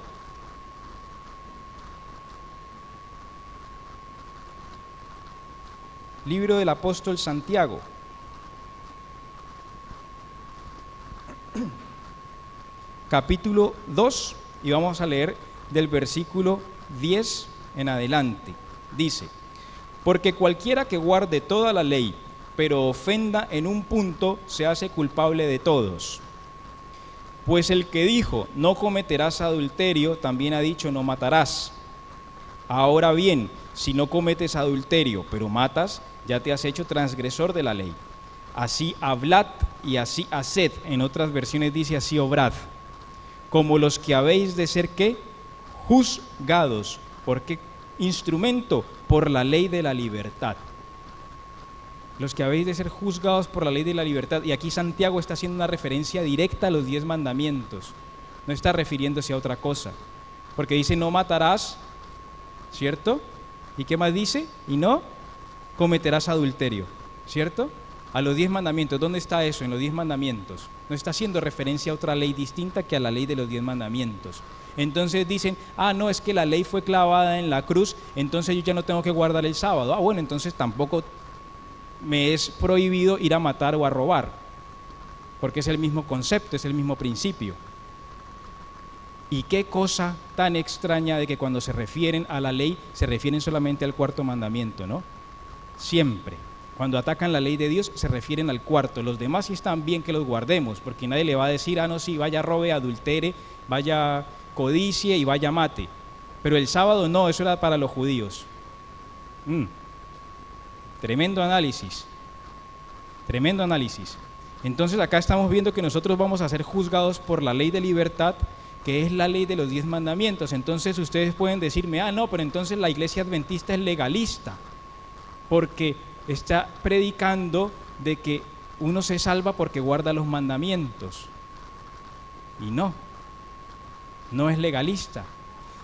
Libro del apóstol Santiago. Capítulo 2, y vamos a leer del versículo 10 en adelante. Dice, porque cualquiera que guarde toda la ley, pero ofenda en un punto, se hace culpable de todos. Pues el que dijo, no cometerás adulterio, también ha dicho, no matarás. Ahora bien, si no cometes adulterio, pero matas, ya te has hecho transgresor de la ley. Así hablad y así haced. En otras versiones dice, así obrad. Como los que habéis de ser, ¿qué? Juzgados. ¿Por qué instrumento? por la ley de la libertad. Los que habéis de ser juzgados por la ley de la libertad. Y aquí Santiago está haciendo una referencia directa a los 10 mandamientos. No está refiriéndose a otra cosa. Porque dice, no matarás, ¿cierto? ¿Y qué más dice? Y no cometerás adulterio, ¿cierto? A los 10 mandamientos. ¿Dónde está eso? En los 10 mandamientos. No está haciendo referencia a otra ley distinta que a la ley de los 10 mandamientos. Entonces dicen, no, es que la ley fue clavada en la cruz, entonces yo ya no tengo que guardar el sábado. Bueno, entonces tampoco me es prohibido ir a matar o a robar, porque es el mismo concepto, es el mismo principio. Y qué cosa tan extraña de que cuando se refieren a la ley, se refieren solamente al cuarto mandamiento, ¿no? Siempre. Cuando atacan la ley de Dios, se refieren al cuarto. Los demás sí están bien que los guardemos, porque nadie le va a decir, no, sí, vaya robe, adultere, vaya codicie y vaya mate. Pero el sábado no, eso era para los judíos. Tremendo análisis. Tremendo análisis. Entonces acá estamos viendo que nosotros vamos a ser juzgados por la ley de libertad, que es la ley de los 10 mandamientos. Entonces ustedes pueden decirme, no, pero entonces la iglesia adventista es legalista, porque está predicando de que uno se salva porque guarda los mandamientos. Y no es legalista,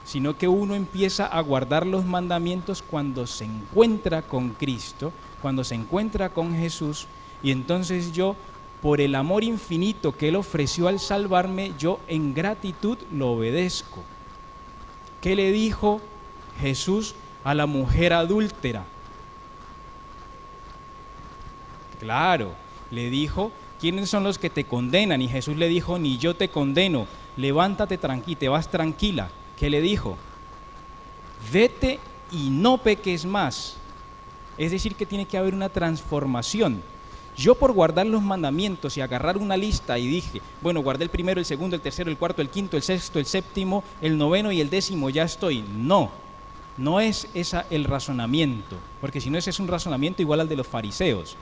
sino que uno empieza a guardar los mandamientos cuando se encuentra con Cristo, cuando se encuentra con Jesús, y entonces yo, por el amor infinito que Él ofreció al salvarme, yo en gratitud lo obedezco. ¿Qué le dijo Jesús a la mujer adúltera? Claro, le dijo, ¿quiénes son los que te condenan? Y Jesús le dijo, ni yo te condeno, levántate tranquila, te vas tranquila. ¿Qué le dijo? Vete y no peques más. Es decir, que tiene que haber una transformación. Yo por guardar los mandamientos y agarrar una lista y dije, bueno, guardé el primero, el segundo, el tercero, el cuarto, el quinto, el sexto, el séptimo, el noveno y el décimo, ya estoy. No es ese el razonamiento, porque si no ese es un razonamiento igual al de los fariseos.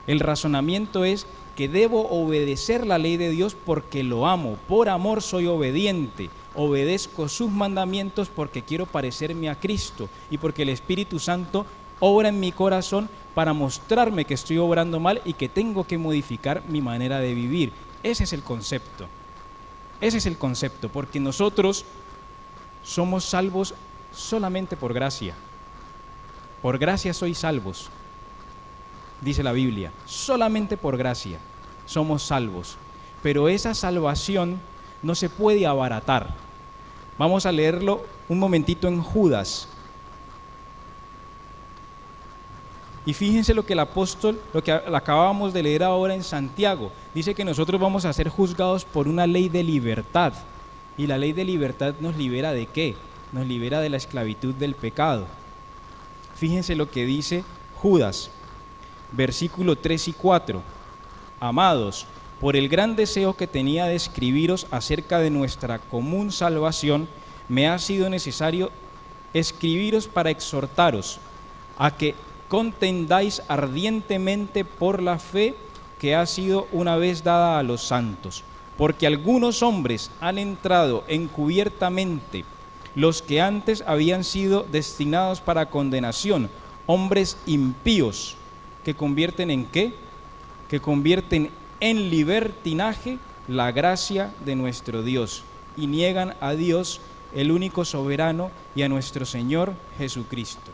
El razonamiento es que debo obedecer la ley de Dios porque lo amo, por amor soy obediente, obedezco sus mandamientos porque quiero parecerme a Cristo y porque el Espíritu Santo obra en mi corazón para mostrarme que estoy obrando mal y que tengo que modificar mi manera de vivir. Ese es el concepto. Ese es el concepto, porque nosotros somos salvos solamente por gracia. Por gracia sois salvos, dice la Biblia. Solamente por gracia somos salvos. Pero esa salvación no se puede abaratar. Vamos a leerlo un momentito en Judas. Y fíjense lo que el apóstol, lo que acabamos de leer ahora en Santiago, dice que nosotros vamos a ser juzgados por una ley de libertad. Y la ley de libertad nos libera ¿de qué? Nos libera de la esclavitud del pecado. Fíjense lo que dice Judas, versículo 3 y 4. Amados, por el gran deseo que tenía de escribiros acerca de nuestra común salvación, me ha sido necesario escribiros para exhortaros a que contendáis ardientemente por la fe que ha sido una vez dada a los santos, porque algunos hombres han entrado encubiertamente, los que antes habían sido destinados para condenación, hombres impíos, que convierten ¿en qué? Que convierten en libertinaje la gracia de nuestro Dios y niegan a Dios, el único soberano, y a nuestro Señor Jesucristo.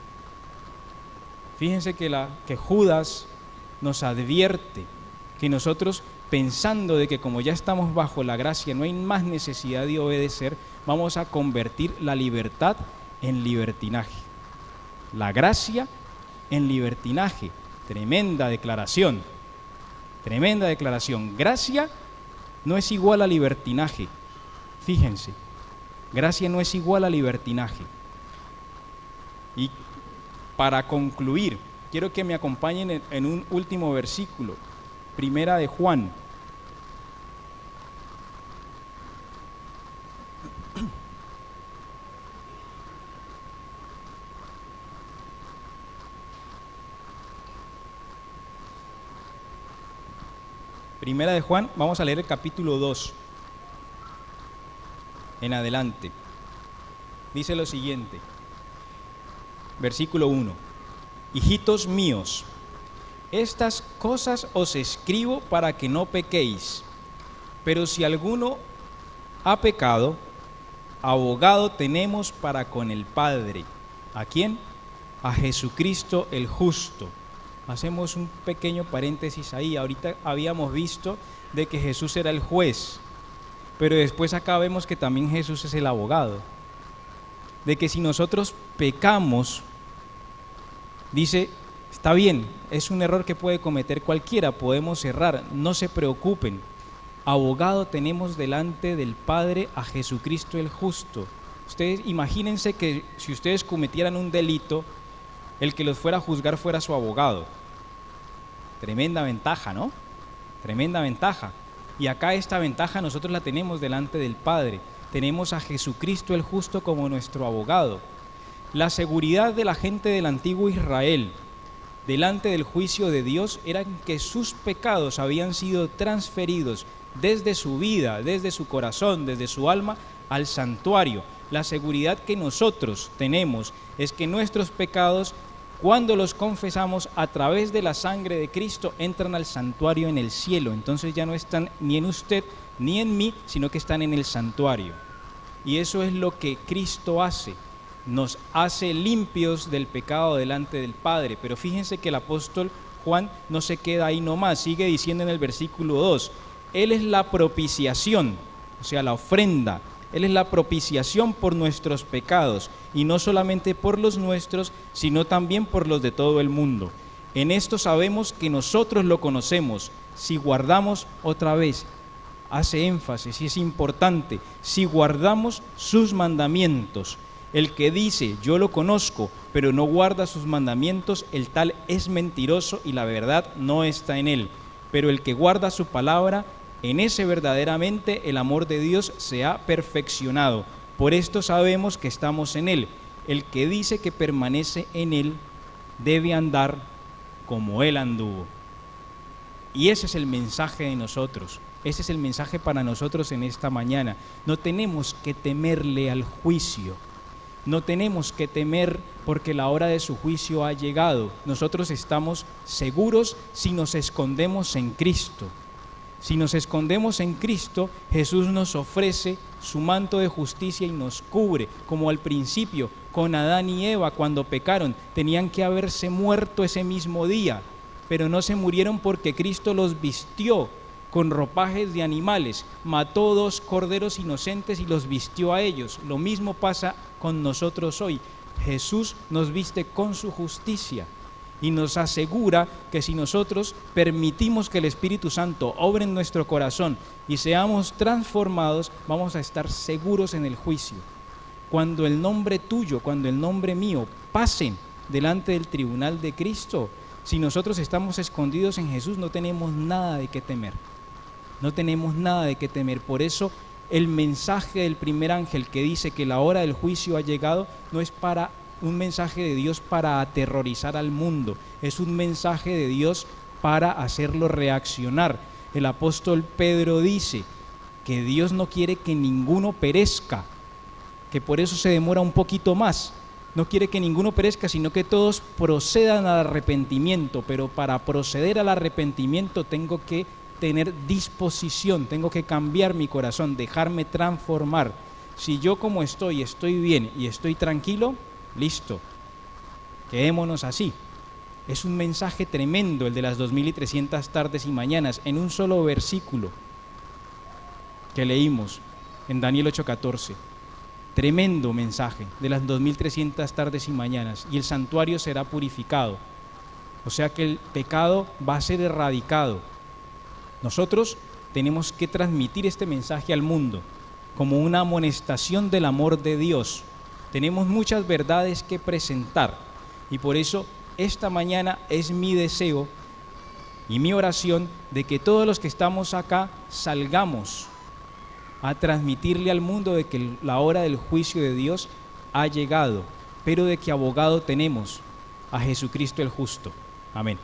Fíjense que Judas nos advierte que nosotros, pensando de que como ya estamos bajo la gracia no hay más necesidad de obedecer, vamos a convertir la libertad en libertinaje, la gracia en libertinaje. Tremenda declaración, tremenda declaración. Gracia no es igual a libertinaje. Fíjense, gracia no es igual a libertinaje. Y para concluir, quiero que me acompañen en un último versículo, Primera de Juan. Primera de Juan, vamos a leer el capítulo 2 en adelante. Dice lo siguiente: versículo 1. Hijitos míos, estas cosas os escribo para que no pequéis. Pero si alguno ha pecado, abogado tenemos para con el Padre. ¿A quién? A Jesucristo el justo. Hacemos un pequeño paréntesis ahí. Ahorita habíamos visto de que Jesús era el juez, pero después acá vemos que también Jesús es el abogado. De que si nosotros pecamos, dice, está bien, es un error que puede cometer cualquiera, podemos errar, no se preocupen. Abogado tenemos delante del Padre a Jesucristo el justo. Ustedes imagínense que si ustedes cometieran un delito, el que los fuera a juzgar fuera su abogado. Tremenda ventaja, ¿no? Tremenda ventaja. Y acá esta ventaja nosotros la tenemos delante del Padre. Tenemos a Jesucristo el justo como nuestro abogado. La seguridad de la gente del antiguo Israel delante del juicio de Dios era que sus pecados habían sido transferidos desde su vida, desde su corazón, desde su alma al santuario. La seguridad que nosotros tenemos es que nuestros pecados, cuando los confesamos a través de la sangre de Cristo, entran al santuario en el cielo. Entonces ya no están ni en usted ni en mí, sino que están en el santuario. Y eso es lo que Cristo hace. Nos hace limpios del pecado delante del Padre. Pero fíjense que el apóstol Juan no se queda ahí nomás, sigue diciendo en el versículo 2, Él es la propiciación, o sea, la ofrenda. Él es la propiciación por nuestros pecados, y no solamente por los nuestros, sino también por los de todo el mundo. En esto sabemos que nosotros lo conocemos, si guardamos, otra vez, hace énfasis, y es importante, si guardamos sus mandamientos. El que dice, yo lo conozco, pero no guarda sus mandamientos, el tal es mentiroso y la verdad no está en él. Pero el que guarda su palabra, en ese verdaderamente el amor de Dios se ha perfeccionado. Por esto sabemos que estamos en él. El que dice que permanece en él debe andar como él anduvo. Y ese es el mensaje de nosotros. Ese es el mensaje para nosotros en esta mañana. No tenemos que temerle al juicio. No tenemos que temer porque la hora de su juicio ha llegado. Nosotros estamos seguros si nos escondemos en Cristo. Si nos escondemos en Cristo, Jesús nos ofrece su manto de justicia y nos cubre, como al principio con Adán y Eva cuando pecaron. Tenían que haberse muerto ese mismo día, pero no se murieron porque Cristo los vistió con ropajes de animales, mató 2 corderos inocentes y los vistió a ellos. Lo mismo pasa con nosotros hoy. Jesús nos viste con su justicia y nos asegura que si nosotros permitimos que el Espíritu Santo obre en nuestro corazón y seamos transformados, vamos a estar seguros en el juicio. Cuando el nombre tuyo, cuando el nombre mío pasen delante del tribunal de Cristo, si nosotros estamos escondidos en Jesús, no tenemos nada de qué temer. No tenemos nada de qué temer. Por eso el mensaje del primer ángel que dice que la hora del juicio ha llegado no es para un mensaje de Dios para aterrorizar al mundo, es un mensaje de Dios para hacerlo reaccionar. El apóstol Pedro dice que Dios no quiere que ninguno perezca, que por eso se demora un poquito más. No quiere que ninguno perezca, sino que todos procedan al arrepentimiento. Pero para proceder al arrepentimiento tengo que tener disposición, tengo que cambiar mi corazón, dejarme transformar. Si yo como estoy bien y estoy tranquilo, listo, quedémonos así. Es un mensaje tremendo el de las 2300 tardes y mañanas en un solo versículo que leímos en Daniel 8:14. Tremendo mensaje de las 2300 tardes y mañanas, y el santuario será purificado. O sea que el pecado va a ser erradicado. Nosotros tenemos que transmitir este mensaje al mundo como una amonestación del amor de Dios. Tenemos muchas verdades que presentar y por eso esta mañana es mi deseo y mi oración de que todos los que estamos acá salgamos a transmitirle al mundo de que la hora del juicio de Dios ha llegado, pero de que abogado tenemos a Jesucristo el justo. Amén.